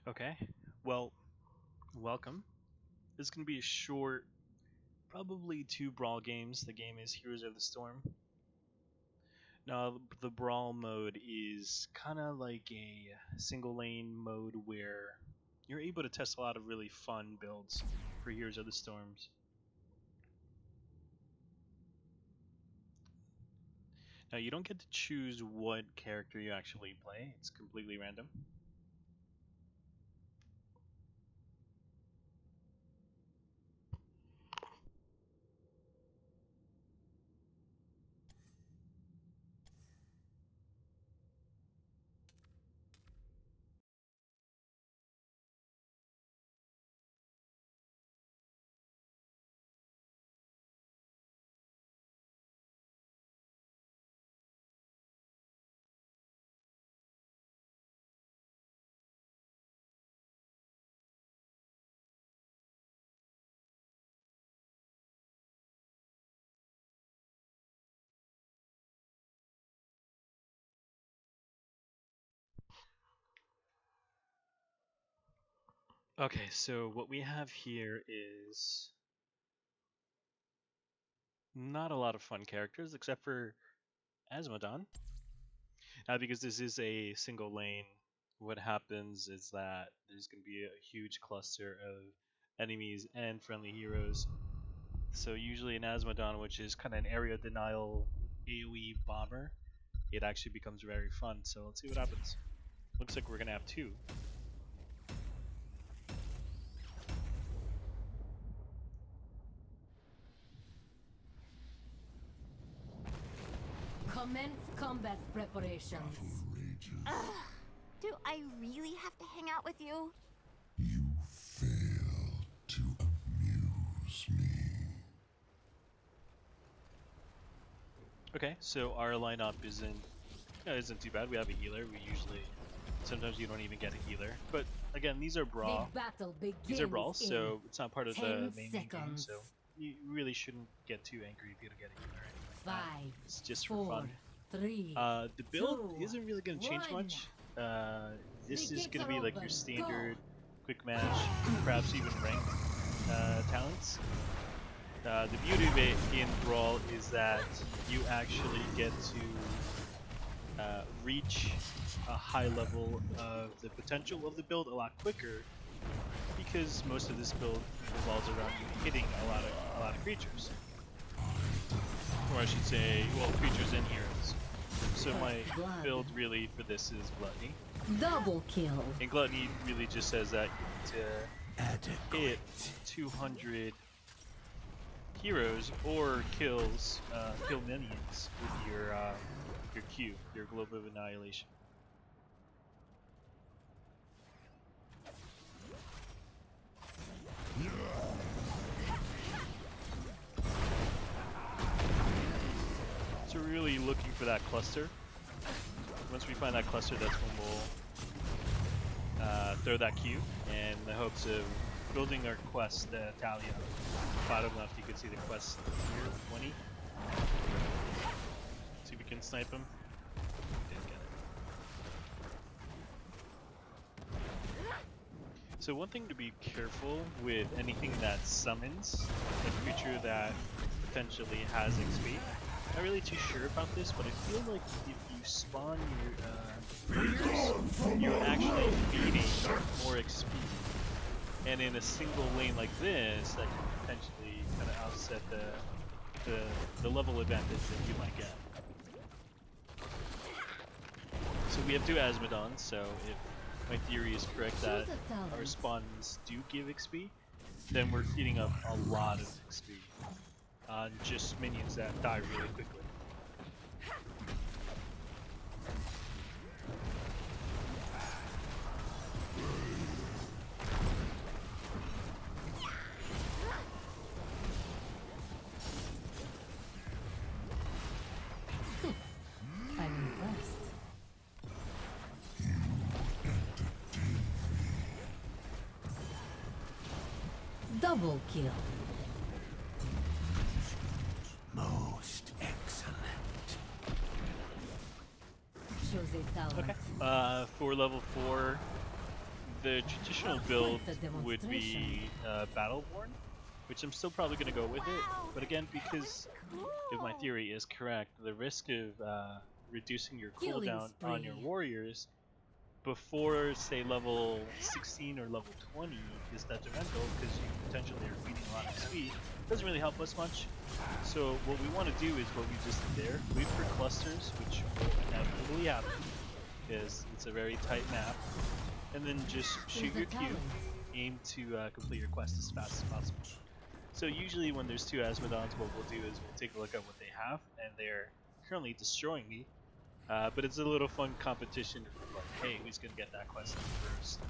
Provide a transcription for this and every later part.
Okay, well, welcome. This is going to be a short, probably two brawl games. The game is Heroes of the Storm. Now, the brawl mode is kind of like a single lane mode where you're able to test a lot of really fun builds for Heroes of the Storms. Now, you don't get to choose what character you actually play, it's completely random. Okay, so what we have here is not a lot of fun characters except for Asmodon. Because this is a single lane, what happens is that there's going to be a huge cluster of enemies and friendly heroes. So usually in Asmodon, which is kind of an area denial AoE bomber, it actually becomes very fun. So let's see what happens. Looks like we're going to have two. Commence combat preparations. Do I really have to hang out with you? You fail to amuse me. Okay, so our lineup isn't too bad. We have a healer. Sometimes you don't even get a healer. But again, these are brawl. The battle begins. These are brawls, so it's not part of the 10 main game. seconds. So you really shouldn't get too angry if you don't get a healer anyway. 5, It's just 4, for fun. 3. The build 2, isn't really going to change 1. much. This The is gates going to are be like open. your standard Go. quick match, perhaps even ranked talents. The beauty of it in Brawl is that you actually get to reach a high level of the potential of the build a lot quicker, because most of this build revolves around you hitting a lot of creatures, or I should say, well, creatures and heroes. So my Blood. build really for this is Gluttony. Double kill. And Gluttony really just says that you need to hit 200 heroes or kill minions with your Q, your Globe of Annihilation. So we're really looking for that cluster. Once we find that cluster, that's when we'll throw that Q in the hopes of building our quest tally up. Bottom left, you can see the quest here, 20. See if we can snipe him. Didn't get it. So one thing to be careful with anything that summons a creature that potentially has XP. Not really too sure about this, but I feel like if you spawn your warriors, you're actually feeding more XP. And in a single lane like this, that can potentially kind of offset the level advantage that you might get. So we have two Asmodons, so if my theory is correct that our spawns do give XP, then we're feeding up a lot of XP on just minions that die really quickly. I'm impressed. Double kill. Most excellent. Shows a talent. Okay. For level 4, The traditional build Quite the would be Battleborn, which I'm still probably going to go with it. But again, because if my theory is correct, the risk of reducing your Killing cooldown on your spree. warriors before, say, level 16 or level 20 is detrimental because you potentially are feeding a lot of speed. Doesn't really help us much. So what we want to do is what we just did there. Wait for clusters, which will inevitably happen because it's a very tight map. And then just shoot your Q, aim to complete your quest as fast as possible. So usually when there's two Asmodons, what we'll do is we'll take a look at what they have, and they're currently destroying me. But it's a little fun competition of like, hey, who's gonna get that quest first?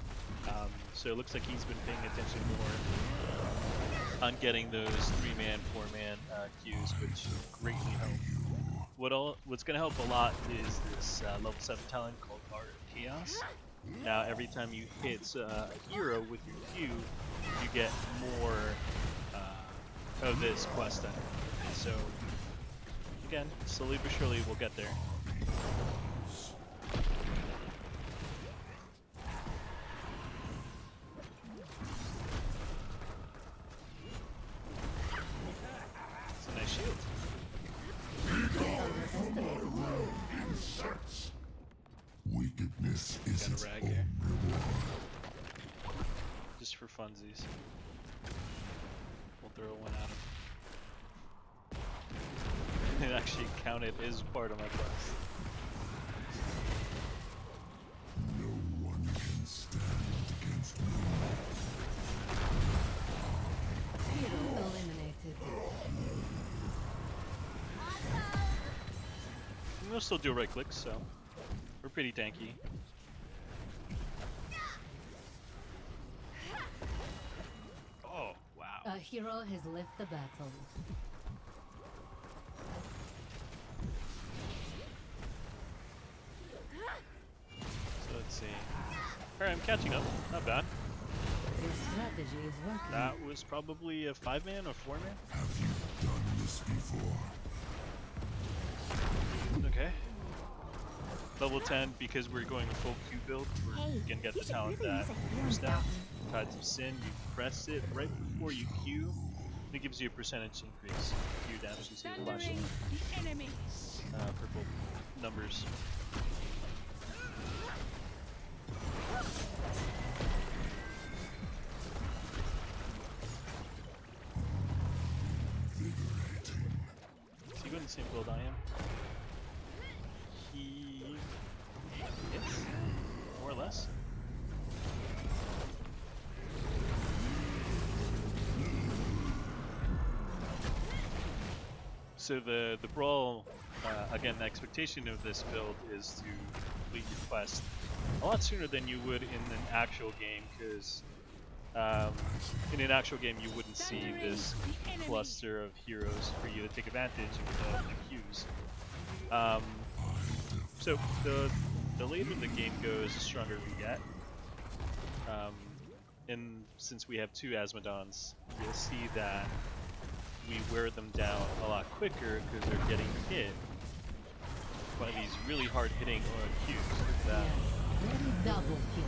So it looks like he's been paying attention more on getting those 3-man, 4-man queues, which greatly help. What's gonna help a lot is this level 7 talent called Art of Chaos. Now, every time you hit a hero with your Q, you get more of this quest item. So, again, slowly but surely we'll get there. It's a nice shield. Wickedness is Got a its rag own here. reward. Just for funsies. We'll throw one at him. It actually counted as part of my quest. No one can stand against me. Hero eliminated. And we'll still do right clicks, so we're pretty tanky. Oh, wow. A hero has left the battle. So let's see. Alright, I'm catching up. Not bad. Your strategy is working. That was probably a 5-man or 4-man. Have you done this before? Okay. Level 10, because we're going full Q build, Hey, you can get the you should talent really that use a healing boosts that. fountain. Tides of Sin, you press it right before you Q, and it gives you a percentage increase. Q damage is flashing the enemy. purple numbers. Invigorating. Is he going the same build I am? He hits, more or less. So the brawl, again, the expectation of this build is to complete your quest a lot sooner than you would in an actual game, because in an actual game you wouldn't see this cluster of heroes for you to take advantage of the queues. So the later the game goes, the stronger we get. And since we have two Asmodons, you'll see that we wear them down a lot quicker because they're getting hit by these really hard hitting queues. Very double kill.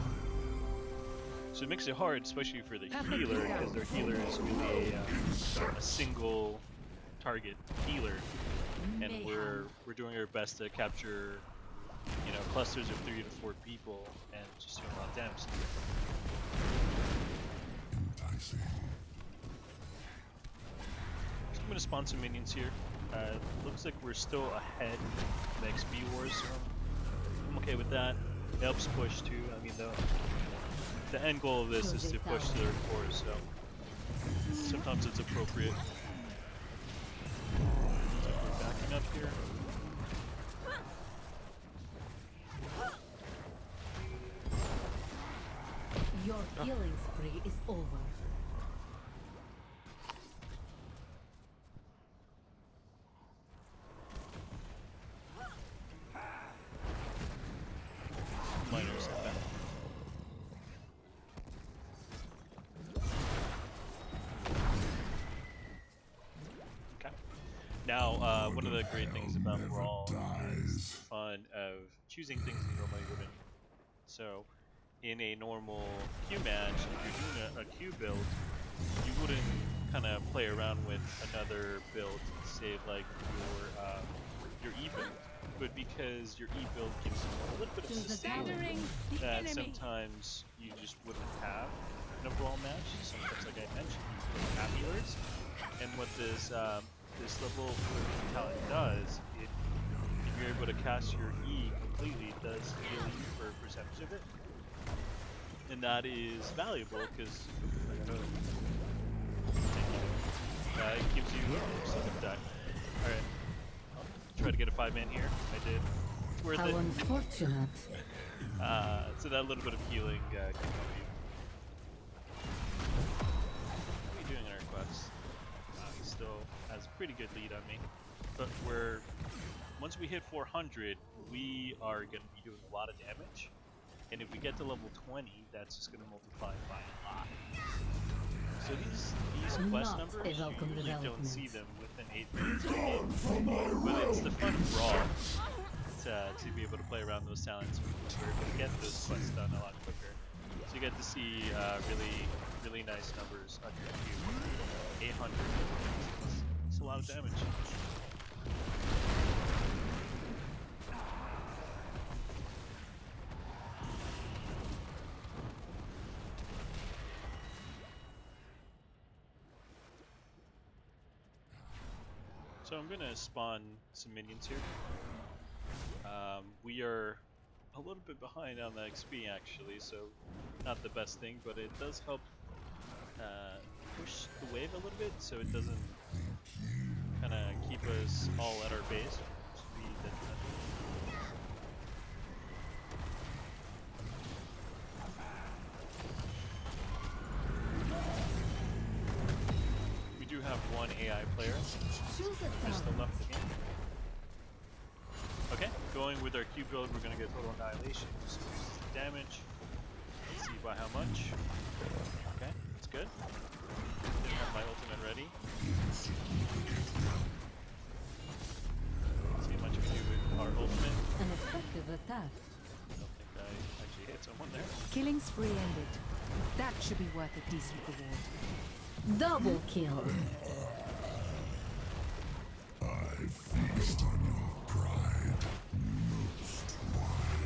So it makes it hard, especially for the healer, because their healer is really a single target healer, and we're doing our best to capture, you know, clusters of 3 to 4 people and just doing a lot of damage. Enticing. So I'm gonna spawn some minions here. Looks like we're still ahead in the XP wars, so I'm okay with that. It helps push too. I mean, the end goal of this is to push to their cores, so sometimes it's appropriate. So we're backing up here. Your healing spree is over. Miners at back. Okay. Now, one of the great things about Brawl is the fun of choosing things you normally wouldn't. So, in a normal Q match, if you're doing a Q build, you wouldn't kind of play around with another build to save like your E build, but because your E build gives you a little bit of sustain that sometimes you just wouldn't have in a brawl match. Sometimes, like I mentioned, you put happy words, and what this level talent does, if you're able to cast your E completely, it does heal you for a percentage of it, and that is valuable because it gives you some attack. All right. Try to get a 5-man here. I did. It's worth How it. unfortunate. So that little bit of healing can help you. How are we doing in our quest? He still has a pretty good lead on me. But once we hit 400, we are going to be doing a lot of damage. And if we get to level 20, that's just going to multiply by a lot. So these quest numbers, you usually don't see them within 8 minutes of the game, but it's the fun of Brawl to be able to play around those talents and we're able to get those quests done a lot quicker. So you get to see really nice numbers under Q. 800. It's a lot of damage. So I'm gonna spawn some minions here. We are a little bit behind on the XP actually, so not the best thing, but it does help push the wave a little bit, so it doesn't kind of keep us all at our base. We do have one AI player just left the game. Okay, going with our Q build, we're gonna get total annihilation, so damage. Let's see by how much. Okay, that's good. Didn't have my ultimate ready. Let's see how much we do with our ultimate. An effective attack. I don't think I actually hit someone there. Killing spree ended. That should be worth a decent reward. Double kill. I feast on your pride, most wise.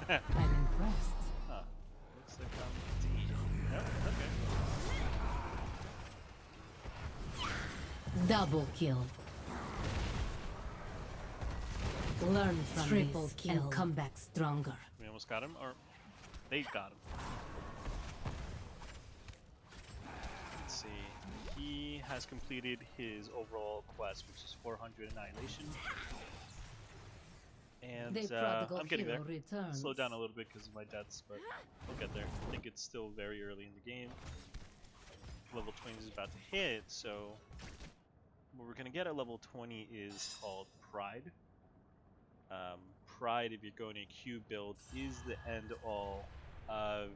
I'm impressed. Huh. Looks like I'm D. Yep, okay. Double kill. Learn from Triple this kill. and come back stronger. We almost got him, or they got him. Let's see. He has completed his overall quest, which is 400 annihilation. And The prodigal I'm getting there. hero returns. Slow down a little bit because of my deaths, but we'll get there. I think it's still very early in the game. Level 20 is about to hit, so what we're gonna get at level 20 is called Pride. Pride, if you're going a Q build, is the end all of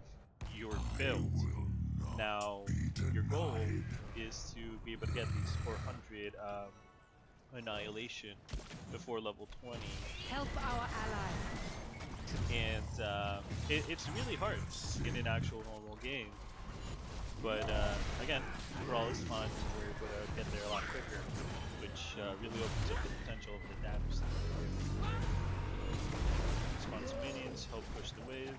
your build. Now, your goal is to be able to get these 400 annihilation before level 20. Help our ally. And it's really hard in an actual normal game. But again, Brawl is fun. We're able to get there a lot quicker, which really opens up the potential of the damage that we do. Spawn some minions, help push the wave.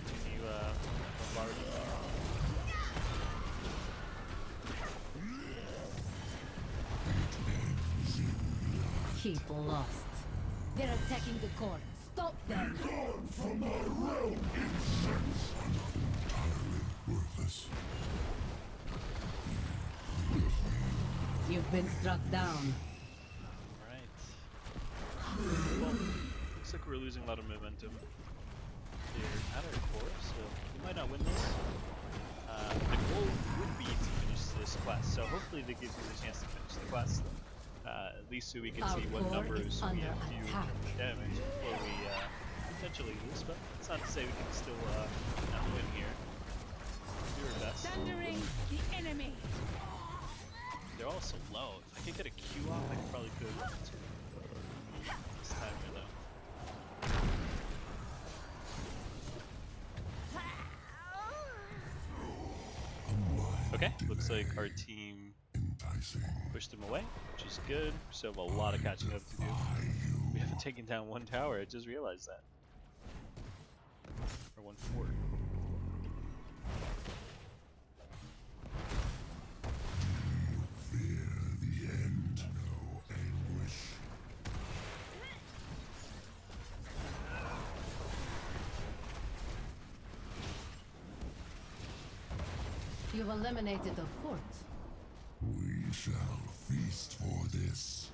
Continue bombarding. Keep lost. They're attacking the core. Stop them. Gone from my realm, incense. Utterly worthless. You've been struck down. Alright. Well, looks like we're losing a lot of momentum. They're at our core, so we might not win this. The goal would be to finish this quest, so hopefully they give you the chance to finish the quest. At least so we can see what numbers we have to do in terms of damage before we potentially lose, but it's not to say we can still not win here. Do our best. Thundering the enemy. They're all so low. If I could get a Q off, I could probably go one two. This timer though. Okay, looks like our team pushed them away, which is good. We still have a lot of catching up to do. We haven't taken down one tower, I just realized that. Or one fort. You've eliminated the fort. We shall feast for this.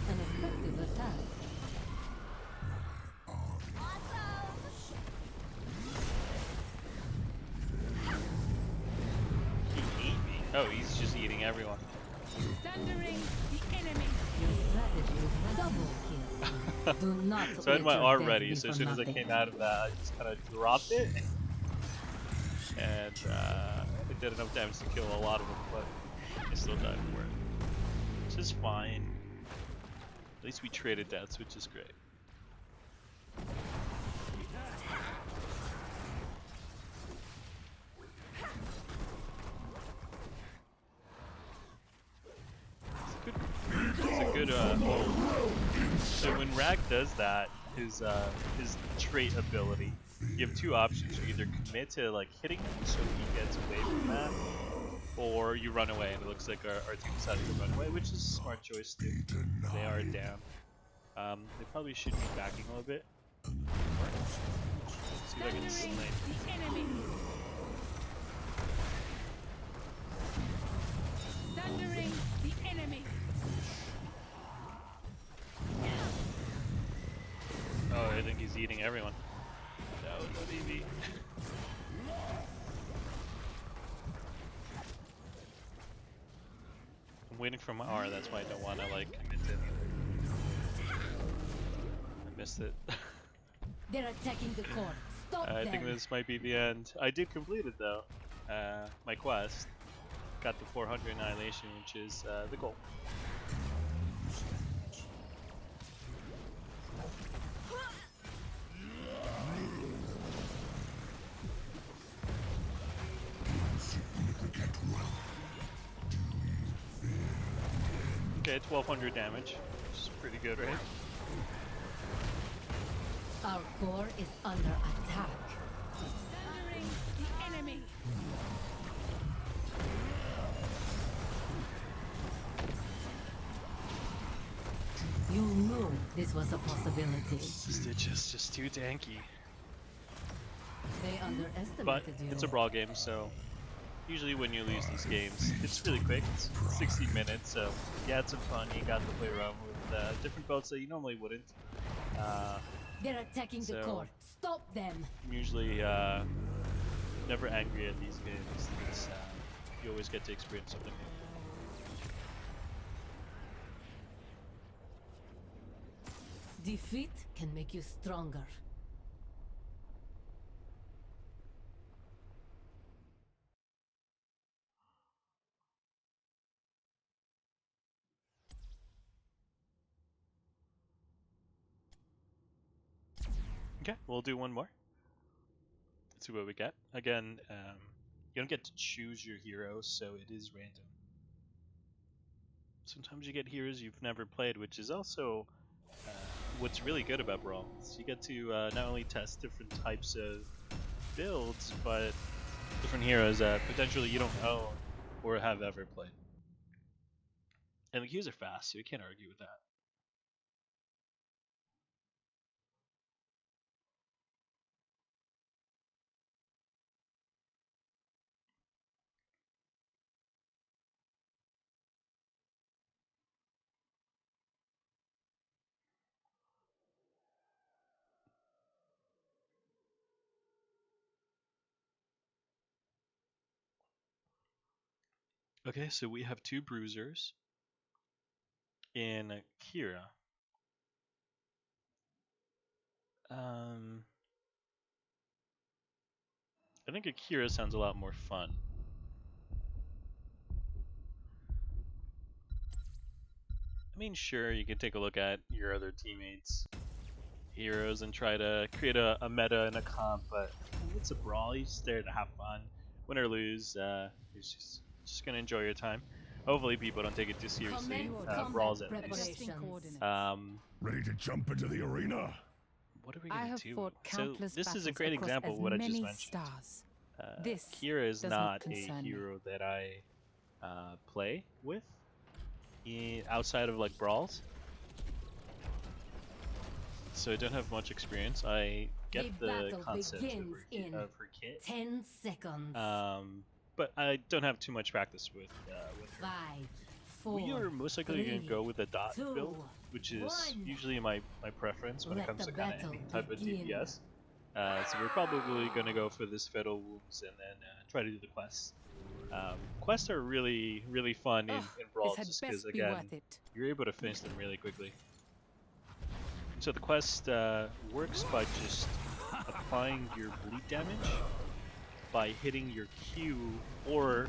An effective attack. He ate me. Oh, he's just eating everyone. Thundering the enemy. Your strategy is double kill. Do not So I had my let your R death ready, be so as for soon as I nothing. came out of that, I just kind of dropped it. And it did enough damage to kill a lot of them, but I still died for it. Which is fine. At least we traded deaths, which is great. It's a good ult. So when Rag does that, his trait ability, you have two options. You either commit to like hitting him so he gets away from that, or you run away. And it looks like our team decided to run away, which is a smart choice too. They are down. They probably should be backing a little bit. See if I can snipe. The enemy. Thundering the enemy. Oh, I think he's eating everyone. No, no DB. I'm waiting for my R, that's why I don't want to like commit to anything. I missed it. They're attacking the core. Stop I them. think this might be the end. I did complete it though. My quest. Got the 400 annihilation, which is the goal. Okay, 1200 damage, which is pretty good, right? Our core is under attack. Thundering the enemy. You knew this was a possibility. Stitch is just too tanky. They underestimated But you. it's a brawl game, so usually when you lose these games, it's really quick. It's 60 minutes, so yeah, it's some fun. You got to play around with different builds that you normally wouldn't. They're attacking the So- core. Stop them. I'm usually never angry at these games because you always get to experience something new. Defeat can make you stronger. Okay, we'll do one more. Let's see what we get. Again, you don't get to choose your heroes, so it is random. Sometimes you get heroes you've never played, which is also what's really good about Brawl. So you get to not only test different types of builds, but different heroes that potentially you don't own or have ever played. And the queues are fast, so you can't argue with that. Okay, so we have two bruisers in Kira. I I think Akira sounds a lot more fun. I mean, sure, you can take a look at your other teammates' heroes and try to create a meta and a comp, but it's a brawl. You're just there to have fun. Win or lose, you're just gonna enjoy your time. Hopefully, people don't take it too seriously. Brawls at least. Adjusting coordinates. Ready to jump into the arena? What are we I gonna have do? fought So countless this is a battles great across example as of what I just many mentioned. stars. This Kira is does not not a concern me. hero that I play with outside of like brawls, so I don't have much experience. I get The the battle concept begins in of her kit, 10 seconds. but I don't have too much practice with her. 5, 4. We are most likely going to 3, go with a dot 2, build, which is 1. usually my preference when it Let comes the to kind of battle any type of begin. DPS. So we're probably going to go for this Fatal Wounds and then try to do the quests. Quests are really, really fun in Brawl, This had just because, best be again, worth it. you're able to finish them really quickly. So the quest works by just applying your bleed damage by hitting your Q or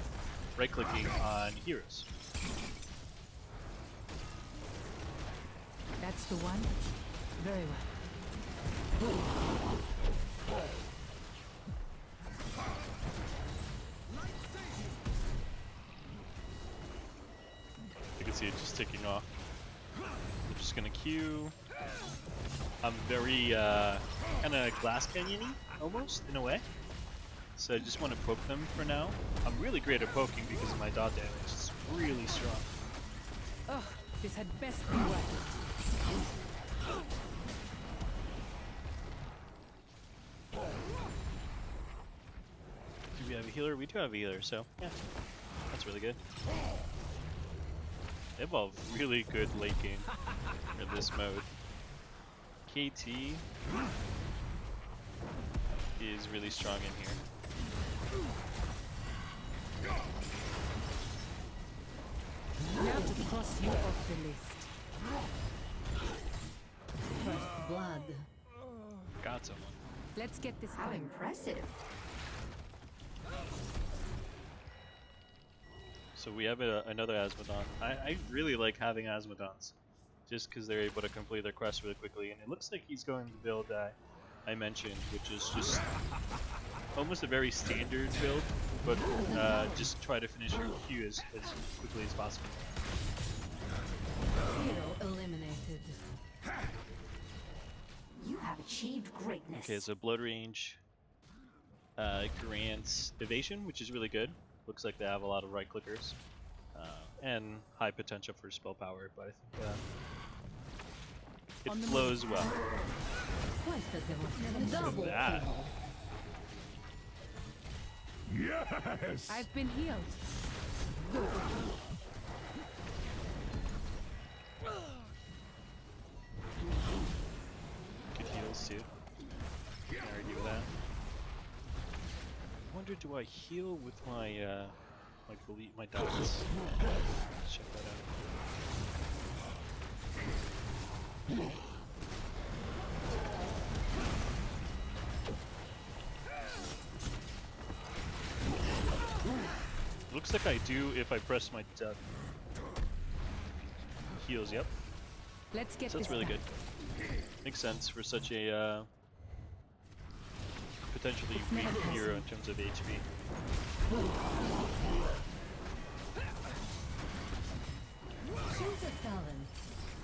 right-clicking on heroes. That's the one? Very well. You can see it just ticking off. I'm just gonna Q. I'm very kind of glass canyon-y, almost, in a way. So I just want to poke them for now. I'm really great at poking because of my dot damage. It's really strong. Oh, this had best be worth it. Do we have a healer? We do have a healer, so yeah, that's really good. They have a really good late game for this mode. KT is really strong in here. Now to cross you off the list. First blood. Got someone. Let's get this How done. impressive. So we have another Asmodon. I really like having Asmodons, just because they're able to complete their quests really quickly. And it looks like he's going to build I mentioned, which is just almost a very standard build, but just try to finish your Q as quickly as possible. Hero eliminated. You have achieved greatness. Okay, so Blood Range grants evasion, which is really good. Looks like they have a lot of right clickers and high potential for spell power, but I think it flows well. Quite the double that. kill. Yes! I've been healed. Good heals too. Can't argue with that. I wonder, do I heal with my my dots? Check that out. Looks like I do if I press my heals. Yep. Let's get So that's this really done. good. Makes sense for such a potentially It's weak never hero possible. in terms of HP. Choose a talent.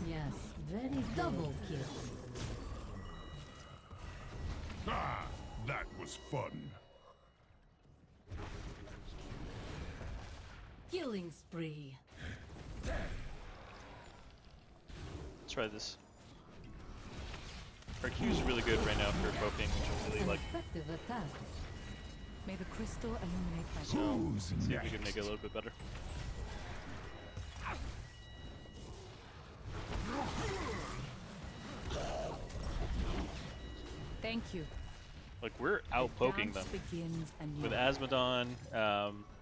Yes, very double kill. Ah, that was fun. Killing spree. Let's try this. Our Q is really good right now for poking, which I really An like. effective attack. May the crystal illuminate my So, Who's let's see if we can next? make it a little bit better. Thank you. Like, we're out poking them. Dance begins anew. With Asmodon,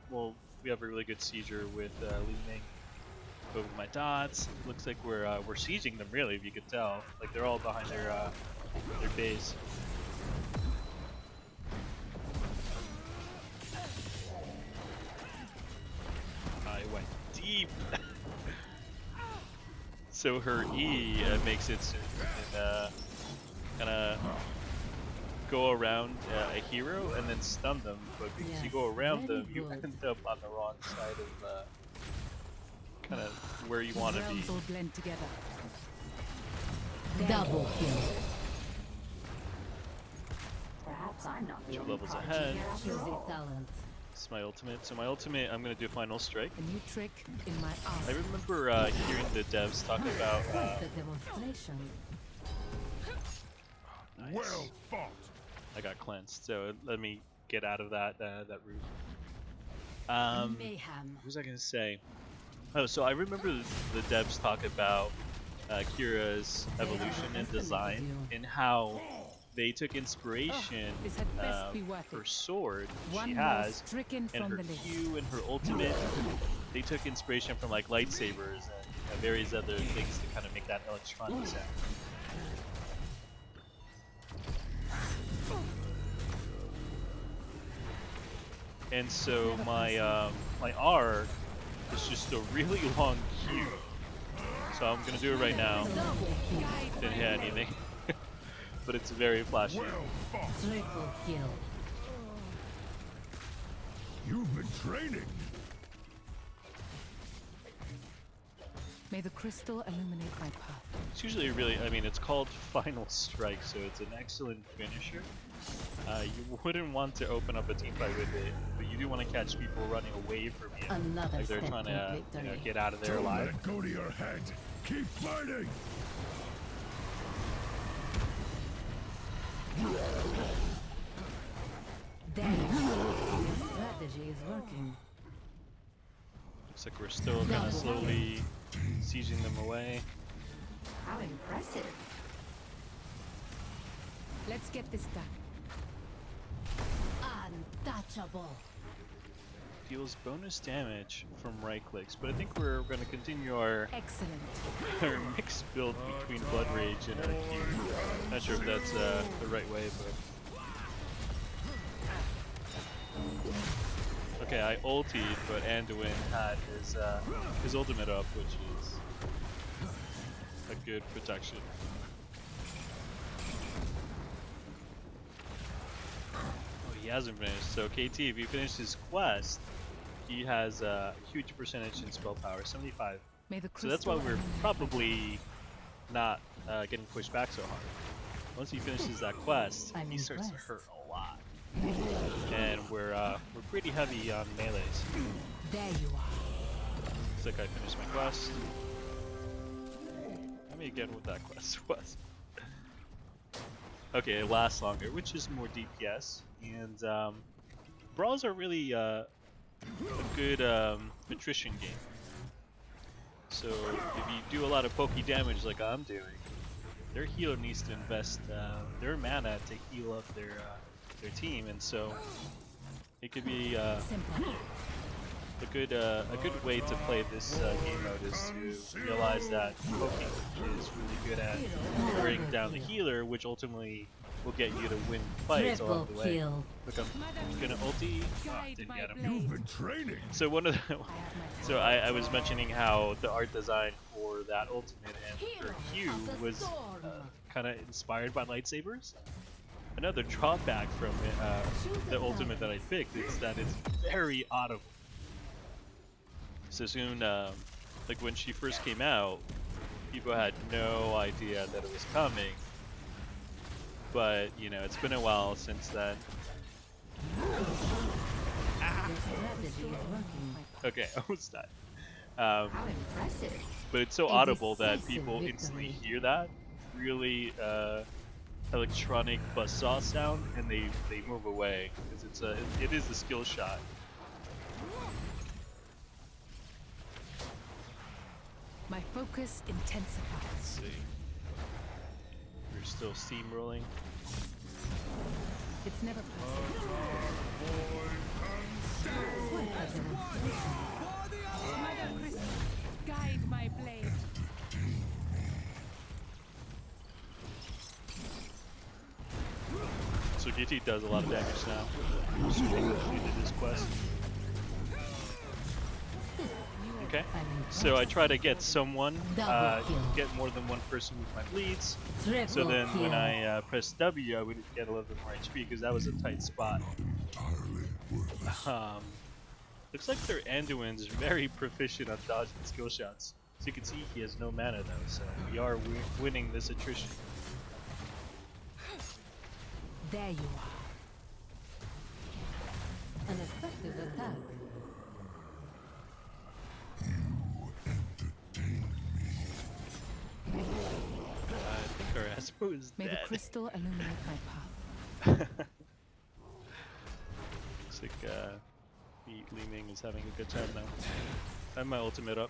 well, we have a really good sieger with Li Ming. But with my dots, looks like we're sieging them, really, if you could tell. Like, they're all behind their base. deep. So her E makes it so you can kind of go around a hero and then stun them, but because you go around very them, you good. end up on the wrong side of kind of where you want to be. Realms all blend together. Double kill. Perhaps I'm not the 2 only levels prodigy ahead. here after Choose all. your talent. It's my ultimate. So my ultimate, I'm gonna do final strike. A new trick in my I arsenal. remember hearing the devs talk about. The demonstration. Nice. Well fought. I got cleansed, so let me get out of that that route. Mayhem. What was I gonna say? Oh, so I remember the devs talk about Kira's evolution and design and how they took inspiration This had best be worth her it. sword One she more has stricken and from her the list. Q and her ultimate. They took inspiration from like lightsabers and various other things to kind of make that electronic sound. And so my my R is just a really long Q. So I'm gonna do it right now. Double kill. Didn't hit anything, but it's very flashy. Well fought. Triple kill. You've been training. May the crystal illuminate my path. It's usually really, I mean, it's called Final Strike, so it's an excellent finisher. You wouldn't want to open up a team fight with it, but you do want to catch people running away from you, Another like they're step trying to to victory. get out of there Don't let alive. it go to your head. Keep fighting. There you go. Your strategy is working. Looks like we're still kind of slowly sieging them away. How impressive. Let's get this done. Untouchable. Deals bonus damage from right clicks, but I think we're going to continue our Excellent. our mixed build between Blood Rage and our Q. Not sure if that's the right way, but. Okay, I ultied, but Anduin had his ultimate up, which is a good protection. Oh, he hasn't finished. So KT, if he finished his quest, he has a huge percentage in spell power, 75. May the So that's why crystal we're illuminate probably not getting pushed back so hard. Once he finishes that quest, I'm he starts to impressed. hurt a lot. And we're pretty heavy on melees. There you are. Looks like I finished my quest. Let me again what that quest was. Okay, it lasts longer, which is more DPS. And Brawls are really a good attrition game. So if you do a lot of pokey damage like I'm doing, their healer needs to invest their mana to heal up their team, and so it could be Simple. a good way to play this game mode is to realize that poking is really good at wearing down the healer, which ultimately will get you to win fights Triple along the way. kill. Look, I'm gonna ulti. Oh, Guide didn't my get him. blade. You've been training. So one of the I have my so I was mentioning how the art design for that ultimate and for Q was kind of inspired by lightsabers. Another drawback from the ultimate that I picked is that it's very audible. So soon, like when she first came out, people had no idea that it was coming. But you know, it's been a while since then. Your strategy is working. Okay, almost done. How impressive. But it's so A audible that decisive people victory. instantly hear that really electronic buzzsaw sound, and they move away because it is a skill shot. My focus intensifies. Let's see. We're still steamrolling. It's never perfect. Mother Crystal, guide my blade. So GT does a lot of damage now. Assuming he did his quest. Okay. I'm So I impressed. try to get someone, Double kill. get more than one person with my bleeds. Triple So then when kill. I press W, I would get a little bit more HP because that was a tight spot. Entirely worthless. Looks like their Anduin's very proficient on dodging skill shots. So you can see he has no mana though, so we are winning this attrition. There you are. An effective attack. I think our Asmo is May the dead. crystal illuminate my path. Looks like Li Ming is having a good time now. I have my ultimate up.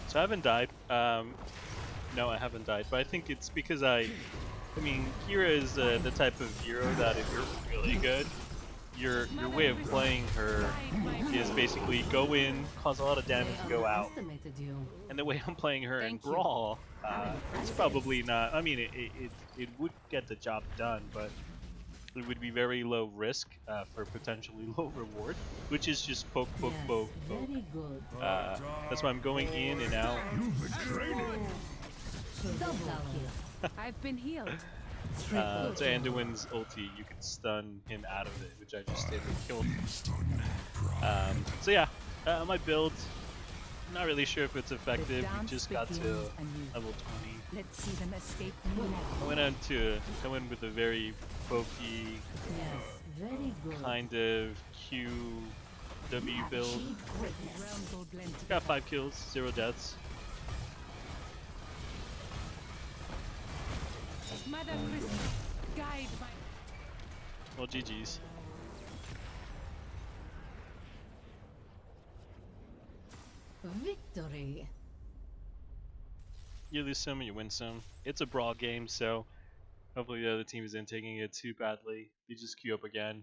So I haven't died. No, I haven't died, but I think it's because I mean, Kira is the type of hero that if you're really good, your way of playing her is basically go in, cause a lot of damage, They go out. underestimated you. And the way I'm playing her in Thank you. Brawl, it's probably not. I mean, it would get the job done, but it would be very low risk for potentially low reward, which is just poke, poke, Yes, poke, poke. very good. That's why I'm going in and out. Double kill. I've been healed. Triple So Anduin's ulti, you can stun him out of it, which I just did and killed him. So yeah, my build, not really sure if it's effective. We just got to level 20. Let's see them escape now. I went with a very pokey Yes, very good. kind of QW build. Realms all blend together. Got 5 kills, 0 deaths. Mother Crystal, guide my... Well, GG's. Victory. You lose some, you win some. It's a brawl game, so hopefully the other team isn't taking it too badly. You just queue up again.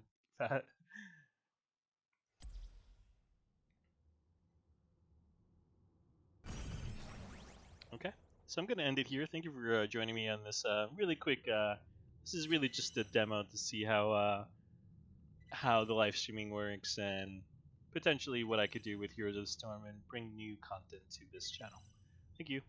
Okay, so I'm gonna end it here. Thank you for joining me on this really quick. This is really just a demo to see how the live streaming works and potentially what I could do with Heroes of the Storm and bring new content to this channel. Thank you.